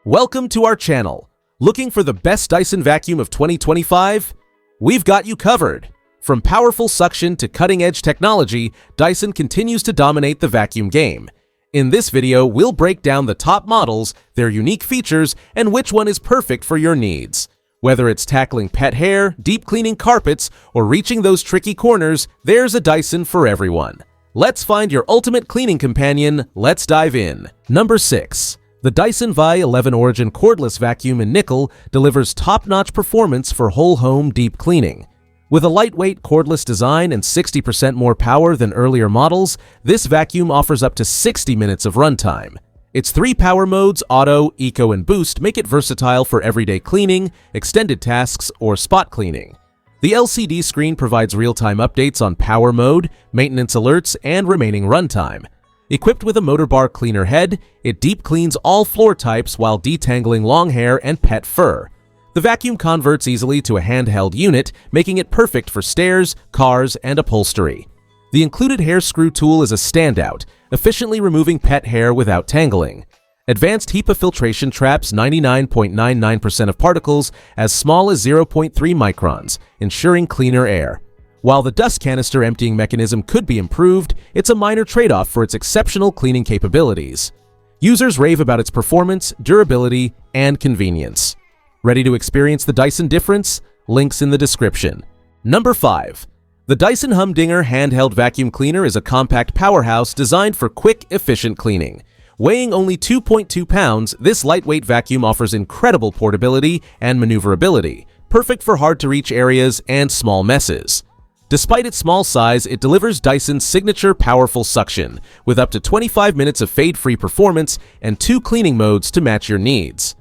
Welcome to our channel. Looking for the best Dyson vacuum of 2025? We've got you covered. From powerful suction to cutting-edge technology, Dyson continues to dominate the vacuum game. In this video, we'll break down the top models, their unique features, and which one is perfect for your needs. Whether it's tackling pet hair, deep cleaning carpets, or reaching those tricky corners, there's a Dyson for everyone. Let's find your ultimate cleaning companion. Let's dive in. Number 6. The Dyson Vi 11 Origin Cordless Vacuum in Nickel delivers top-notch performance for whole home deep cleaning. With a lightweight cordless design and 60% more power than earlier models, this vacuum offers up to 60 minutes of runtime. Its 3 power modes, Auto, Eco, and Boost, make it versatile for everyday cleaning, extended tasks, or spot cleaning. The LCD screen provides real-time updates on power mode, maintenance alerts, and remaining runtime. Equipped with a motor bar cleaner head, it deep cleans all floor types while detangling long hair and pet fur. The vacuum converts easily to a handheld unit, making it perfect for stairs, cars, and upholstery. The included hair screw tool is a standout, efficiently removing pet hair without tangling. Advanced HEPA filtration traps 99.99% of particles as small as 0.3 microns, ensuring cleaner air. While the dust canister emptying mechanism could be improved, it's a minor trade-off for its exceptional cleaning capabilities. Users rave about its performance, durability, and convenience. Ready to experience the Dyson difference? Links in the description. Number 5. The Dyson Humdinger handheld vacuum cleaner is a compact powerhouse designed for quick, efficient cleaning. Weighing only 2.2 pounds, this lightweight vacuum offers incredible portability and maneuverability, perfect for hard-to-reach areas and small messes. Despite its small size, it delivers Dyson's signature powerful suction, with up to 25 minutes of fade-free performance and 2 cleaning modes to match your needs.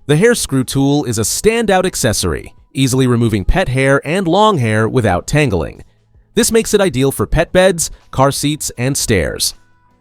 The hair screw tool is a standout accessory, easily removing pet hair and long hair without tangling. This makes it ideal for pet beds, car seats, and stairs.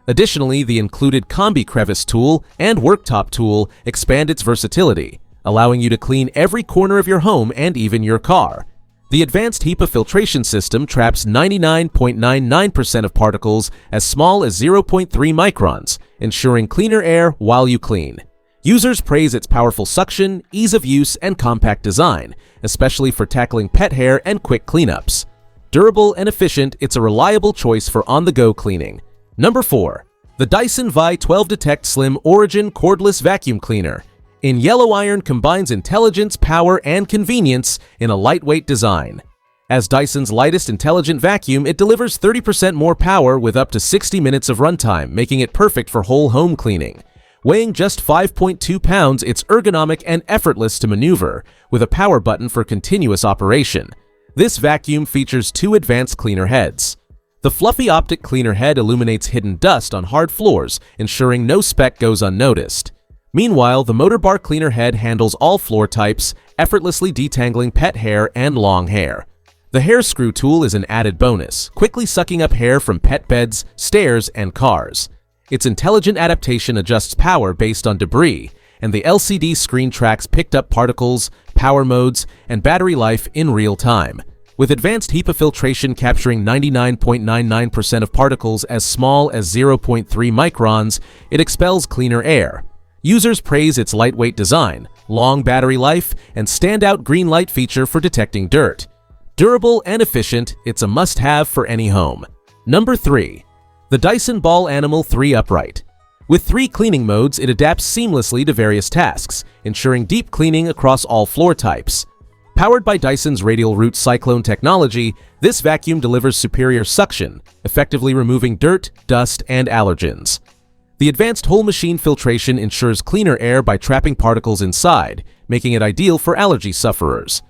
Additionally, the included Combi Crevice tool and Worktop tool expand its versatility, allowing you to clean every corner of your home and even your car. The advanced HEPA filtration system traps 99.99% of particles as small as 0.3 microns, ensuring cleaner air while you clean. Users praise its powerful suction, ease of use, and compact design, especially for tackling pet hair and quick cleanups. Durable and efficient, it's a reliable choice for on-the-go cleaning. Number 4. The Dyson Vi 12 Detect Slim Origin Cordless Vacuum Cleaner in yellow iron combines intelligence, power, and convenience in a lightweight design. As Dyson's lightest intelligent vacuum, it delivers 30% more power with up to 60 minutes of runtime, making it perfect for whole home cleaning. Weighing just 5.2 pounds, it's ergonomic and effortless to maneuver, with a power button for continuous operation. This vacuum features 2 advanced cleaner heads. The fluffy optic cleaner head illuminates hidden dust on hard floors, ensuring no speck goes unnoticed. Meanwhile, the motor bar cleaner head handles all floor types, effortlessly detangling pet hair and long hair. The hair screw tool is an added bonus, quickly sucking up hair from pet beds, stairs, and cars. Its intelligent adaptation adjusts power based on debris, and the LCD screen tracks picked up particles, power modes, and battery life in real time. With advanced HEPA filtration capturing 99.99% of particles as small as 0.3 microns, it expels cleaner air. Users praise its lightweight design, long battery life, and standout green light feature for detecting dirt. Durable and efficient, it's a must-have for any home. Number 3. The Dyson Ball Animal 3 Upright. With 3 cleaning modes, it adapts seamlessly to various tasks, ensuring deep cleaning across all floor types. Powered by Dyson's radial root cyclone technology, this vacuum delivers superior suction, effectively removing dirt, dust, and allergens. The advanced whole machine filtration ensures cleaner air by trapping particles inside, making it ideal for allergy sufferers.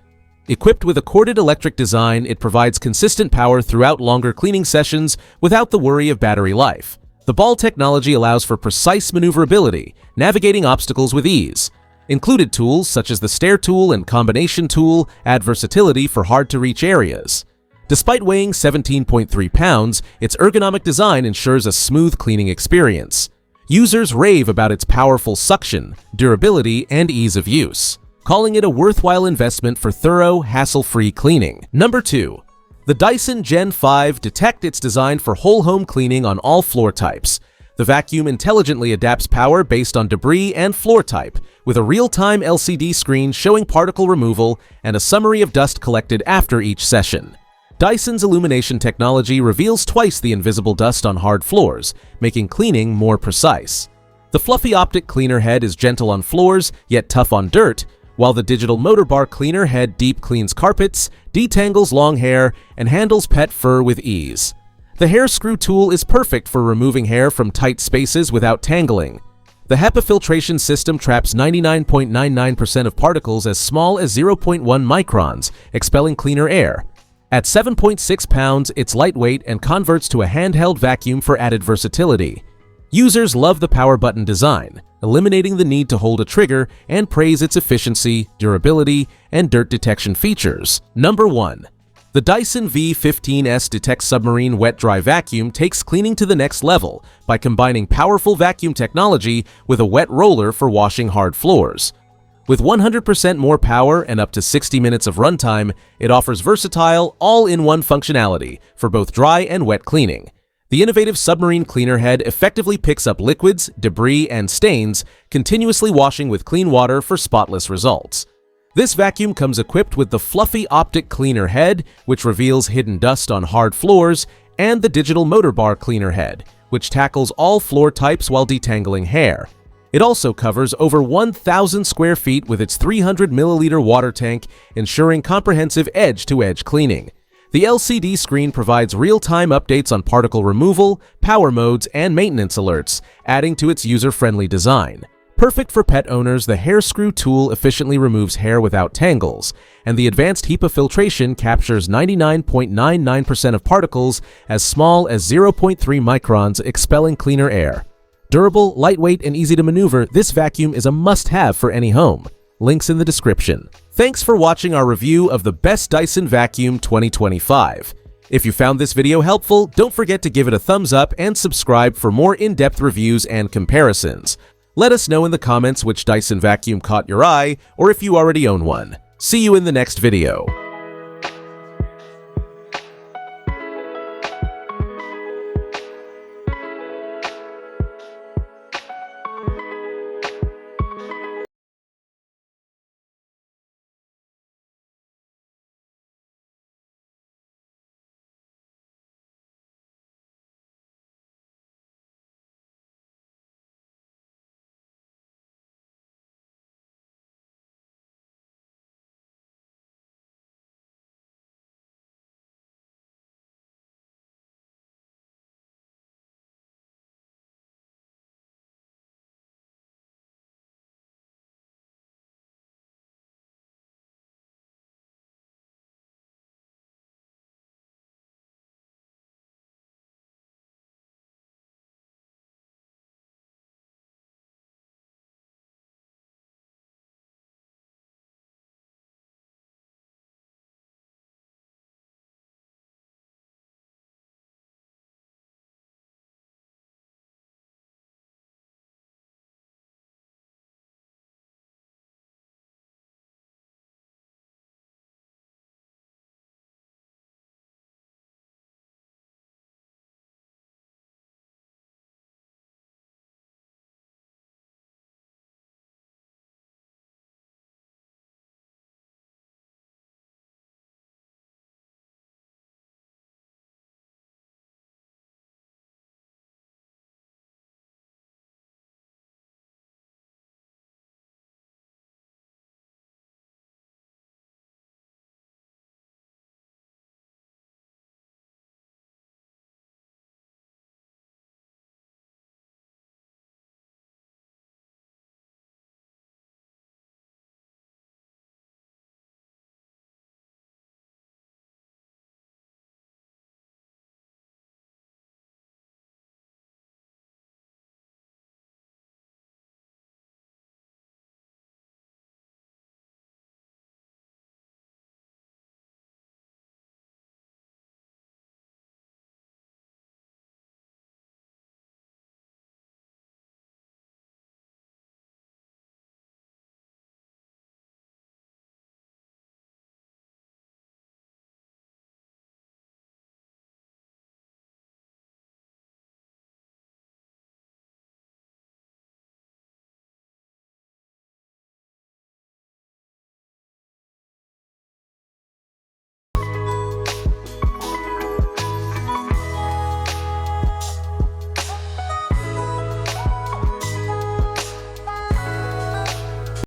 Equipped with a corded electric design, it provides consistent power throughout longer cleaning sessions without the worry of battery life. The ball technology allows for precise maneuverability, navigating obstacles with ease. Included tools such as the stair tool and combination tool add versatility for hard-to-reach areas. Despite weighing 17.3 pounds, its ergonomic design ensures a smooth cleaning experience. Users rave about its powerful suction, durability, and ease of use, calling it a worthwhile investment for thorough, hassle-free cleaning. Number 2. The Dyson Gen 5 Detect. It's designed for whole home cleaning on all floor types. The vacuum intelligently adapts power based on debris and floor type, with a real-time LCD screen showing particle removal and a summary of dust collected after each session. Dyson's illumination technology reveals twice the invisible dust on hard floors, making cleaning more precise. The fluffy optic cleaner head is gentle on floors, yet tough on dirt, while the digital motor bar cleaner head deep cleans carpets, detangles long hair, and handles pet fur with ease. The hair screw tool is perfect for removing hair from tight spaces without tangling. The HEPA filtration system traps 99.99% of particles as small as 0.1 microns, expelling cleaner air. At 7.6 pounds, it's lightweight and converts to a handheld vacuum for added versatility. Users love the power button design, eliminating the need to hold a trigger, and praise its efficiency, durability, and dirt detection features. Number 1. The Dyson V15S Detect Submarine Wet-Dry Vacuum takes cleaning to the next level by combining powerful vacuum technology with a wet roller for washing hard floors. With 100% more power and up to 60 minutes of runtime, it offers versatile, all-in-one functionality for both dry and wet cleaning. The innovative submarine cleaner head effectively picks up liquids, debris, and stains, continuously washing with clean water for spotless results. This vacuum comes equipped with the fluffy optic cleaner head, which reveals hidden dust on hard floors, and the digital motor bar cleaner head, which tackles all floor types while detangling hair. It also covers over 1,000 square feet with its 300 milliliter water tank, ensuring comprehensive edge-to-edge cleaning. The LCD screen provides real-time updates on particle removal, power modes, and maintenance alerts, adding to its user-friendly design. Perfect for pet owners, the hair screw tool efficiently removes hair without tangles, and the advanced HEPA filtration captures 99.99% of particles as small as 0.3 microns, expelling cleaner air. Durable, lightweight, and easy to maneuver, this vacuum is a must-have for any home. Links in the description. Thanks for watching our review of the Best Dyson Vacuum 2025. If you found this video helpful, don't forget to give it a thumbs up and subscribe for more in-depth reviews and comparisons. Let us know in the comments which Dyson vacuum caught your eye, or if you already own one. See you in the next video.